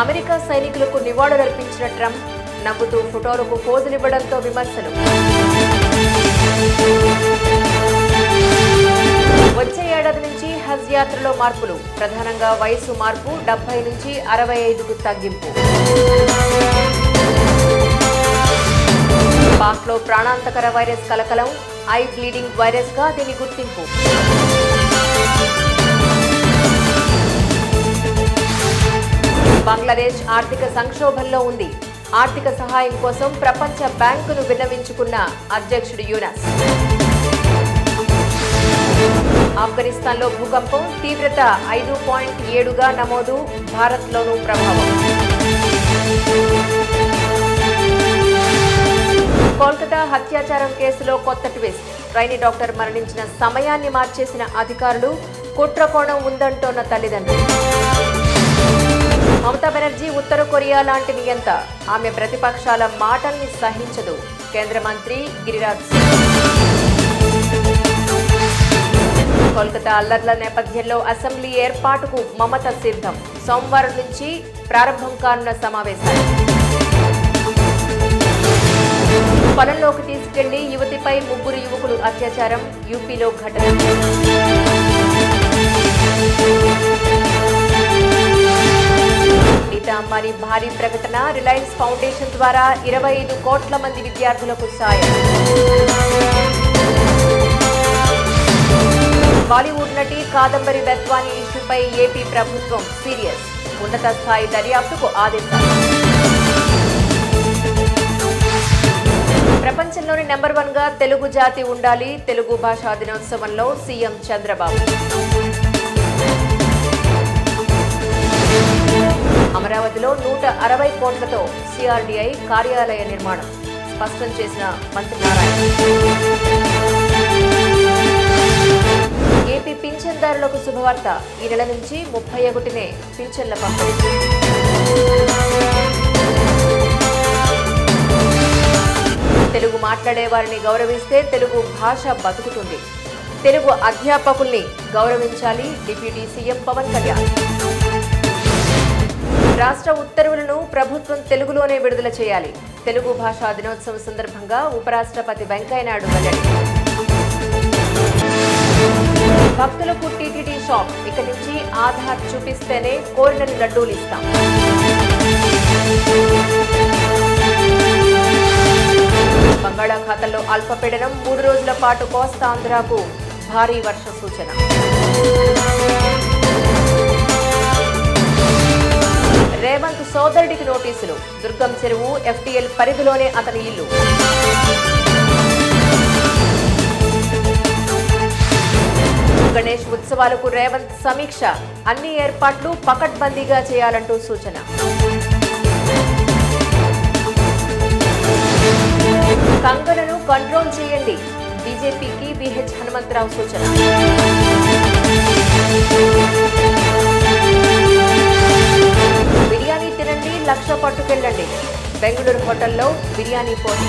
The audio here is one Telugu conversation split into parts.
అమెరికా సైనికులకు నివాళులర్పించిన ట్రంప్ నవ్వుతూ ఫోటోలకు పోజులివ్వడంతో విమర్శలు. వచ్చే ఏడాది నుంచి హజ్ యాత్రలో మార్పులు. ప్రధానంగా వయసు మార్పు 70 నుంచి 65కు తగ్గింపు. పాక్లో ప్రాణాంతకర వైరస్ కలకలం. ఐ బ్లీడింగ్ వైరస్ గా దీని గుర్తింపు. బంగ్లాదేశ్ ఆర్థిక సంక్షోభంలో ఉంది. ఆర్థిక సహాయం కోసం ప్రపంచ బ్యాంకును విన్నవించుకున్న అధ్యక్షుడు యూనస్. ఆఫ్ఘనిస్తాన్లో భూకంపం తీవ్రత 5.7గా నమోదు. భారత్లోనూ ప్రభావం. కోల్కతా హత్యాచారం కేసులో కొత్త ట్విస్ట్. ట్రైనీ డాక్టర్ మరణించిన సమయాన్ని మార్చేసిన అధికారులు. కుట్ర కోణం ఉందంటోన్న తల్లిదండ్రులు. మమతా బెనర్జీ ఉత్తర కొరియా లాంటి నియంత. ఆమె ప్రతిపక్షాల మాటల్ని సహించదు. కేంద్ర మంత్రి గిరిరాజ్ సింగ్. కోల్కతా అల్లర్ల నేపథ్యంలో అసెంబ్లీ ఏర్పాటుకు మమత సిద్ధం. సోమవారం నుంచి ప్రారంభం కానున్న సమావేశాలు. పొలంలోకి తీసుకెళ్లి యువతిపై 3 యువకులు అత్యాచారం. యూపీలో ఘటన. నీతా అంబానీ భారీ ప్రకటన. రిలయన్స్ ఫౌండేషన్ ద్వారా 25 కోట్ల మంది విద్యార్థులకు సాయం. బాలీవుడ్ నటి కాదంబరి బెత్వానీ ఇష్యూపై ఏపీ ప్రభుత్వం సీరియస్. ఉన్నత స్థాయి దర్యాప్తుకు ఆదేశాలు. ప్రపంచంలోని నెంబర్ 1గా తెలుగు జాతి ఉండాలి. తెలుగు భాషా దినోత్సవంలో సీఎం చంద్రబాబు. అమరావతిలో 160 కోట్లతో సిఆర్డీఐ కార్యాలయ నిర్మాణం స్పష్టం చేసిన మంత్రి నారాయణ. ఏపీ పింఛన్దారులకు శుభవార్త. ఈ నెల నుంచి 31నే పింఛన్ల పంపిణీ. తెలుగు మాట్లాడే వారిని గౌరవిస్తే తెలుగు భాష బతుకుతుంది. తెలుగు అధ్యాపకుల్ని గౌరవించాలి. Deputy CM Pawan Kalyan. రాష్ట్ర ఉత్తర్వులను ప్రభుత్వం తెలుగులోనే విడుదల చేయాలి. తెలుగు భాషా దినోత్సవం సందర్భంగా ఉపరాష్ట్రపతి వెంకయ్యనాయుడు వెల్లడి. భక్తులకు టీటీడీ షాప్. ఇక నుంచి ఆధార్ చూపిస్తేనే కోరిన లడ్డూలు ఇస్తాం. బంగాళాఖాతంలో అల్పపీడనం. 3 రోజుల పాటు కోస్తాంధ్రకు భారీ వర్ష సూచన. రేవంత్ సోదరుడికి నోటీసులు. దుర్గం చెరువు ఎఫ్టీఎల్ పరిధిలోనే అతని ఇల్లు. గణేష్ ఉత్సవాలకు రేవంత్ సమీక్ష. అన్ని ఏర్పాట్లు పకడ్బందీగా చేయాలంటూ సూచన. కంగనను కంట్రోల్ చేయండి. బీజేపీకి బీహెచ్ హనుమంతరావు సూచన. బిర్యానీ తినండి, 1,00,000 పట్టుకెళ్ళండి. బెంగళూరు హోటల్లో బిర్యానీ పోటీ.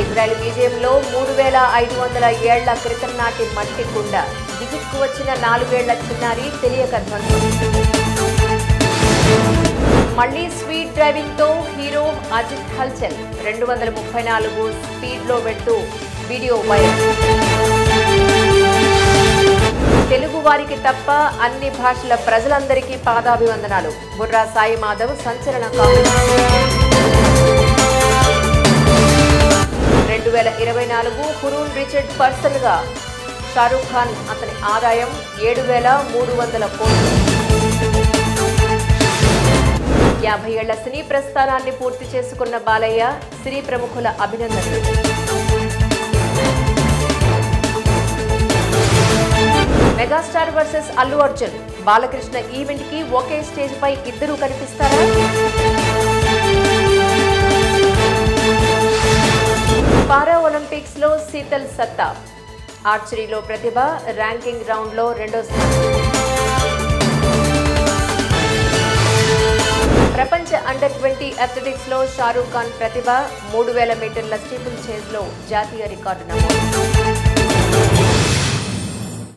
ఇజ్రాయెల్ మ్యూజియంలో 3,500 ఏళ్ల క్రితం నాటి మట్టి కుండ. విజిట్కు వచ్చిన 4 ఏళ్ల చిన్నారి తెలియక ధ్వంసం. మళ్లీ స్పీడ్ డ్రైవింగ్ తో హీరో అజిత్ హల్చల్. 234 స్పీడ్లో వెళ్తూ వీడియో వైరల్. తెలుగు వారికి తప్ప అన్ని భాషల ప్రజలందరికీ పాదాభివందనాలు. బుర్రా సాయి మాధవ్ సంచలన కామెంట్. 2024 హురూన్ రిచర్డ్ పర్సన్ గా షారూక్ ఖాన్. అతని ఆదాయం 7,300 కోట్లు. 50 ఏళ్ల సినీ ప్రస్థానాన్ని పూర్తి చేసుకున్న బాలయ్య. సినీ ప్రముఖుల అభినందనలు. Megastar versus Allu Arjun. Balakrishna event కి ఒకే స్టేజ్ పై ఇద్దరు కనిపిస్తారా? పారా ఒలింపిక్స్ లో శీతల్ సత్తా. ఆర్చరీలో ప్రతిభ. ర్యాంకింగ్ రౌండ్ లో 2వ స్థానం. ప్రపంచ అండర్-20 అథ్లెటిక్స్ లో షారూక్ ఖాన్ ప్రతిభ. 3,000 మీటర్ల స్టీపుల్ చేజ్ లో జాతీయ రికార్డు నమోదు.